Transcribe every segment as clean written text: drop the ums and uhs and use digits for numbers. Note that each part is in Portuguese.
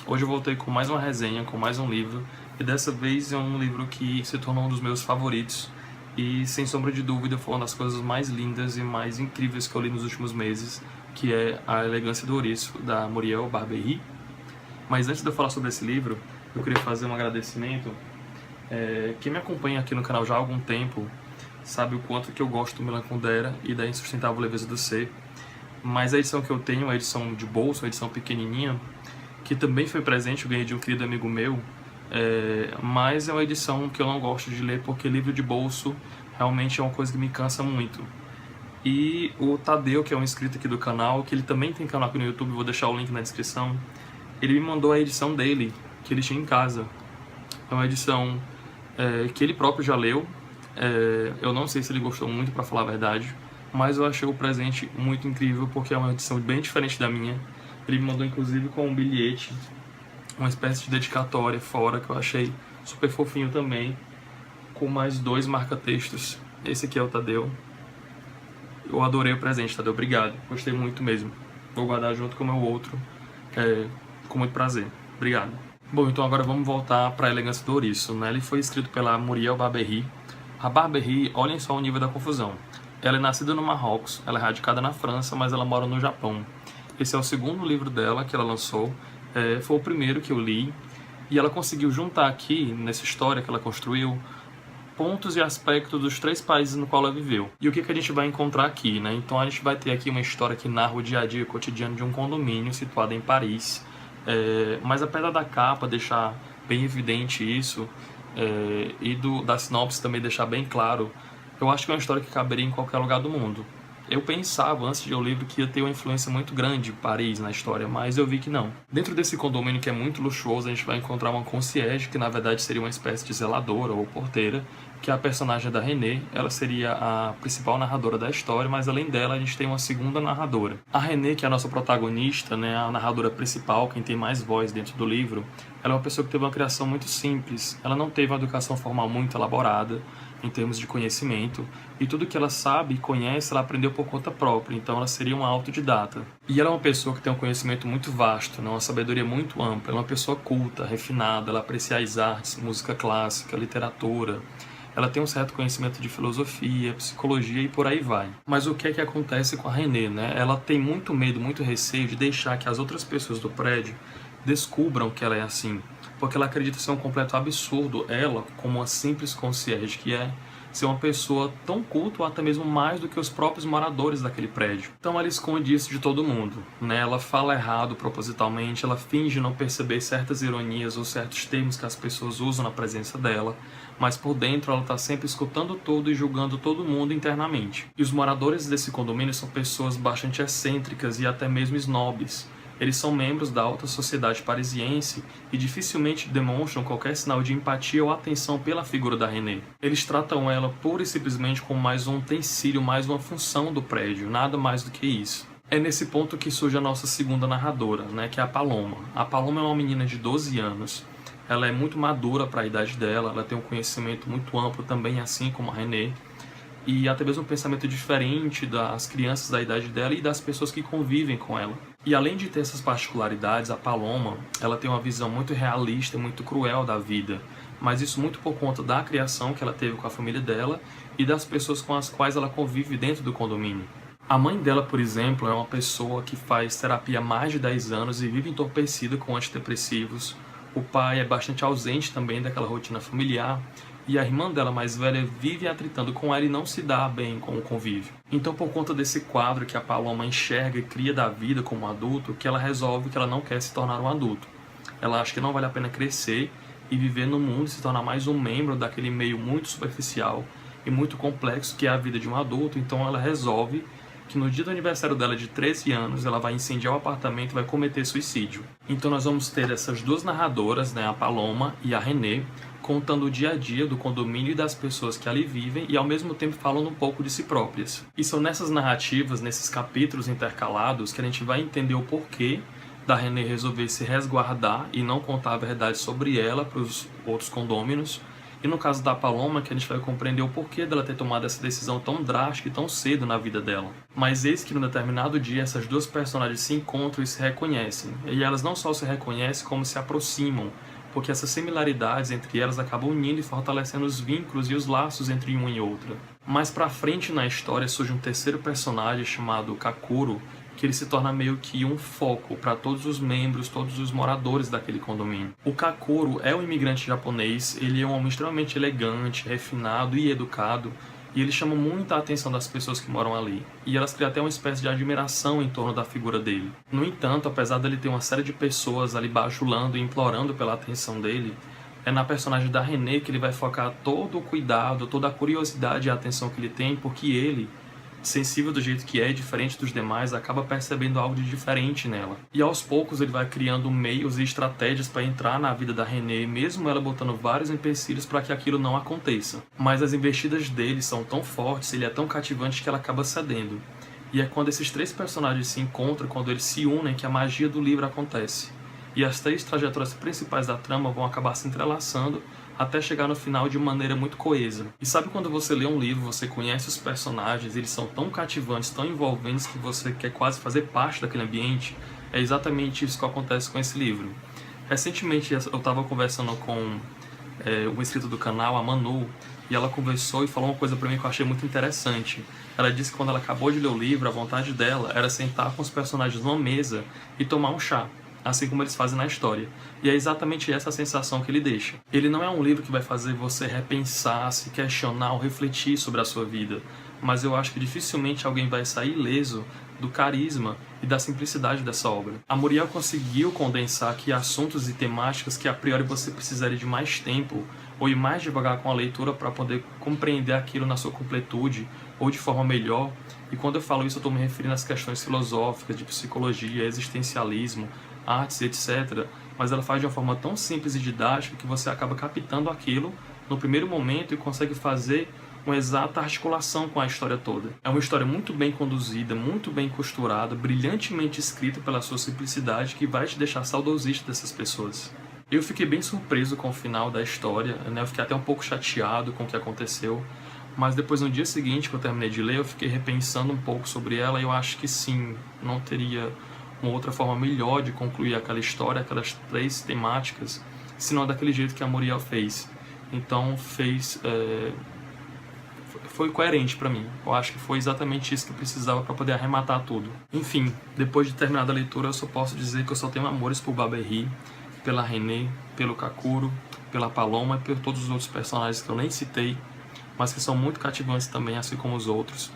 Hoje eu voltei com mais uma resenha, com mais um livro, e dessa vez é um livro que se tornou um dos meus favoritos e, sem sombra de dúvida, foi uma das coisas mais lindas e mais incríveis que eu li nos últimos meses, que é A Elegância do Ouriço, da Muriel Barbery. Mas antes de eu falar sobre esse livro, eu queria fazer um agradecimento. Quem me acompanha aqui no canal já há algum tempo sabe o quanto que eu gosto do Milan Kundera e da Insustentável Leveza do Ser. Mas a edição que eu tenho, a edição de bolso, a edição pequenininha, que também foi presente, eu ganhei de um querido amigo meu, mas é uma edição que eu não gosto de ler porque livro de bolso realmente é uma coisa que me cansa muito. E o Tadeu, que é um inscrito aqui do canal, que ele também tem canal aqui no YouTube, vou deixar o link na descrição, ele me mandou a edição dele, que ele tinha em casa. É uma edição que ele próprio já leu. Eu não sei se ele gostou muito, para falar a verdade, mas eu achei o presente muito incrível porque é uma edição bem diferente da minha. Ele me mandou inclusive com um bilhete, uma espécie de dedicatória fora, que eu achei super fofinho também, com mais 2 marca-textos. Esse aqui é o Tadeu. Eu adorei o presente, Tadeu, obrigado, gostei muito mesmo. Vou guardar junto com o meu outro, com muito prazer. Obrigado. Bom, então agora vamos voltar para A Elegância do Ouriço, né? Ele foi escrito pela Muriel Barbery. A Barbery, olhem só o nível da confusão. Ela é nascida no Marrocos, ela é radicada na França, mas ela mora no Japão. Esse é o segundo livro dela que ela lançou, foi o primeiro que eu li, e ela conseguiu juntar aqui, nessa história que ela construiu, pontos e aspectos dos 3 países no qual ela viveu. E o que a gente vai encontrar aqui, né? Então a gente vai ter aqui uma história que narra o dia a dia cotidiano de um condomínio situado em Paris, mas apesar da capa deixar bem evidente isso, e da sinopse também deixar bem claro, eu acho que é uma história que caberia em qualquer lugar do mundo. Eu pensava, antes de ler o livro, que ia ter uma influência muito grande de Paris na história, mas eu vi que não. Dentro desse condomínio, que é muito luxuoso, a gente vai encontrar uma concierge, que na verdade seria uma espécie de zeladora ou porteira, que é a personagem da Renée. Ela seria a principal narradora da história, mas além dela a gente tem uma segunda narradora. A Renée, que é a nossa protagonista, né, a narradora principal, quem tem mais voz dentro do livro, ela é uma pessoa que teve uma criação muito simples. Ela não teve uma educação formal muito elaborada, em termos de conhecimento, e tudo que ela sabe e conhece, ela aprendeu por conta própria, então ela seria uma autodidata. E ela é uma pessoa que tem um conhecimento muito vasto, né? Uma sabedoria muito ampla, ela é uma pessoa culta, refinada, ela aprecia as artes, música clássica, literatura, ela tem um certo conhecimento de filosofia, psicologia e por aí vai. Mas o que é que acontece com a Renée, né? Ela tem muito medo, muito receio de deixar que as outras pessoas do prédio descubram que ela é assim, porque ela acredita ser um completo absurdo, ela, como uma simples concierge, que é ser uma pessoa tão culta ou até mesmo mais do que os próprios moradores daquele prédio. Então ela esconde isso de todo mundo, né? Ela fala errado propositalmente, ela finge não perceber certas ironias ou certos termos que as pessoas usam na presença dela, mas por dentro ela está sempre escutando tudo e julgando todo mundo internamente. E os moradores desse condomínio são pessoas bastante excêntricas e até mesmo snobs. Eles são membros da alta sociedade parisiense e dificilmente demonstram qualquer sinal de empatia ou atenção pela figura da Renée. Eles tratam ela pura e simplesmente como mais um utensílio, mais uma função do prédio, nada mais do que isso. É nesse ponto que surge a nossa segunda narradora, né, que é a Paloma. A Paloma é uma menina de 12 anos, ela é muito madura para a idade dela, ela tem um conhecimento muito amplo também, assim como a Renée, e até mesmo um pensamento diferente das crianças da idade dela e das pessoas que convivem com ela. E além de ter essas particularidades, a Paloma, ela tem uma visão muito realista e muito cruel da vida, mas isso muito por conta da criação que ela teve com a família dela e das pessoas com as quais ela convive dentro do condomínio. A mãe dela, por exemplo, é uma pessoa que faz terapia há mais de 10 anos e vive entorpecida com antidepressivos. O pai é bastante ausente também daquela rotina familiar, e a irmã dela mais velha vive atritando com ela e não se dá bem com o convívio. Então, por conta desse quadro que a Paloma enxerga e cria da vida como adulto, que ela resolve que ela não quer se tornar um adulto. Ela acha que não vale a pena crescer e viver no mundo e se tornar mais um membro daquele meio muito superficial e muito complexo que é a vida de um adulto. Então ela resolve que no dia do aniversário dela de 13 anos, ela vai incendiar o apartamento e vai cometer suicídio. Então nós vamos ter essas 2 narradoras, né, a Paloma e a Renée, contando o dia a dia do condomínio e das pessoas que ali vivem e ao mesmo tempo falando um pouco de si próprias. E são nessas narrativas, nesses capítulos intercalados, que a gente vai entender o porquê da Renée resolver se resguardar e não contar a verdade sobre ela para os outros condôminos, E no caso da Paloma, que a gente vai compreender o porquê dela ter tomado essa decisão tão drástica e tão cedo na vida dela. Mas eis que num determinado dia essas duas personagens se encontram e se reconhecem. E elas não só se reconhecem, como se aproximam, porque essas similaridades entre elas acabam unindo e fortalecendo os vínculos e os laços entre uma e outra. Mais pra frente na história surge um terceiro personagem chamado Kakuro, que ele se torna meio que um foco para todos os membros, todos os moradores daquele condomínio. O Kakuro é um imigrante japonês, ele é um homem extremamente elegante, refinado e educado, e ele chama muita a atenção das pessoas que moram ali. E elas criam até uma espécie de admiração em torno da figura dele. No entanto, apesar dele ter uma série de pessoas ali bajulando e implorando pela atenção dele, é na personagem da René que ele vai focar todo o cuidado, toda a curiosidade e a atenção que ele tem, porque ele, sensível do jeito que é, diferente dos demais, acaba percebendo algo de diferente nela. E aos poucos ele vai criando meios e estratégias para entrar na vida da René, mesmo ela botando vários empecilhos para que aquilo não aconteça. Mas as investidas dele são tão fortes, ele é tão cativante que ela acaba cedendo. E é quando esses três personagens se encontram, quando eles se unem, que a magia do livro acontece. E as três trajetórias principais da trama vão acabar se entrelaçando até chegar no final de maneira muito coesa. E sabe quando você lê um livro, você conhece os personagens, eles são tão cativantes, tão envolventes que você quer quase fazer parte daquele ambiente? É exatamente isso que acontece com esse livro. Recentemente eu estava conversando com uma inscrita do canal, a Manu, e ela conversou e falou uma coisa para mim que eu achei muito interessante. Ela disse que quando ela acabou de ler o livro, a vontade dela era sentar com os personagens numa mesa e tomar um chá, assim como eles fazem na história. E é exatamente essa a sensação que ele deixa. Ele não é um livro que vai fazer você repensar, se questionar ou refletir sobre a sua vida, mas eu acho que dificilmente alguém vai sair ileso do carisma e da simplicidade dessa obra. A Muriel conseguiu condensar aqui assuntos e temáticas que a priori você precisaria de mais tempo ou ir mais devagar com a leitura para poder compreender aquilo na sua completude ou de forma melhor. E quando eu falo isso, eu estou me referindo às questões filosóficas, de psicologia, existencialismo, artes, etc. Mas ela faz de uma forma tão simples e didática que você acaba captando aquilo no primeiro momento e consegue fazer uma exata articulação com a história toda. É uma história muito bem conduzida, muito bem costurada, brilhantemente escrita pela sua simplicidade, que vai te deixar saudosista dessas pessoas. Eu fiquei bem surpreso com o final da história, né? Eu fiquei até um pouco chateado com o que aconteceu, mas depois no dia seguinte que eu terminei de ler, eu fiquei repensando um pouco sobre ela e eu acho que sim, não teria uma outra forma melhor de concluir aquela história, aquelas três temáticas, senão daquele jeito que a Muriel fez. Então foi coerente pra mim. Eu acho que foi exatamente isso que eu precisava para poder arrematar tudo. Enfim, depois de terminar a leitura, eu só posso dizer que eu só tenho amores por Baberi, pela René, pelo Kakuro, pela Paloma e por todos os outros personagens que eu nem citei, mas que são muito cativantes também, assim como os outros.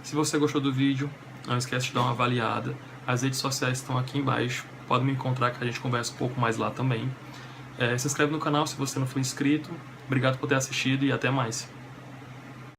Se você gostou do vídeo, não esquece de dar uma avaliada. As redes sociais estão aqui embaixo, pode me encontrar que a gente conversa um pouco mais lá também. Se inscreve no canal se você não for inscrito. Obrigado por ter assistido e até mais.